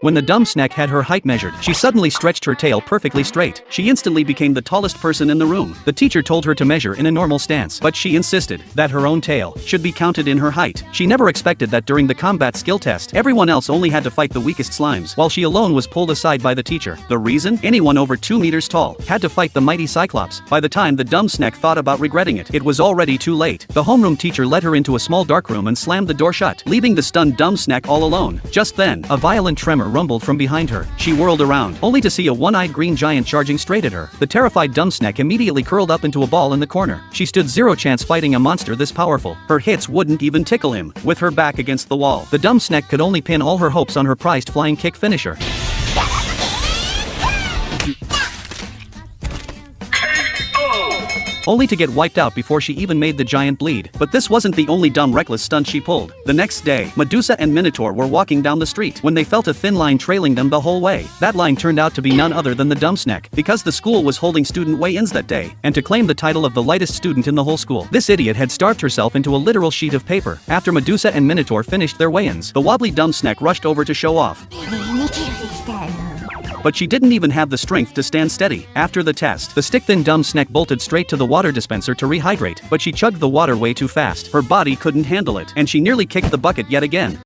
When the dumb snack had her height measured, she suddenly stretched her tail perfectly straight. She instantly became the tallest person in the room. The teacher told her to measure in a normal stance, but she insisted that her own tail should be counted in her height. She never expected that during the combat skill test, everyone else only had to fight the weakest slimes, while she alone was pulled aside by the teacher. The reason? Anyone over 2 meters tall had to fight the mighty Cyclops. By the time the dumb snack thought about regretting it, it was already too late. The homeroom teacher led her into a small dark room and slammed the door shut, leaving the stunned dumb snack all alone. Just then, a violent tremor rumbled from behind her. She whirled around, only to see a one-eyed green giant charging straight at her. The terrified dumb snack immediately curled up into a ball in the corner. She stood zero chance fighting a monster this powerful. Her hits wouldn't even tickle him. With her back against the wall, the dumb snack could only pin all her hopes on her prized flying kick finisher. Only to get wiped out before she even made the giant bleed. But this wasn't the only dumb reckless stunt she pulled. The next day, Medusa and Minotaur were walking down the street when they felt a thin line trailing them the whole way. That line turned out to be none other than the dumb snack, because the school was holding student weigh-ins that day, and to claim the title of the lightest student in the whole school. This idiot had starved herself into a literal sheet of paper. After Medusa and Minotaur finished their weigh-ins, the wobbly dumb snack rushed over to show off. But she didn't even have the strength to stand steady. After the test, the stick-thin dumb snack bolted straight to the water dispenser to rehydrate, but she chugged the water way too fast. Her body couldn't handle it, and she nearly kicked the bucket yet again.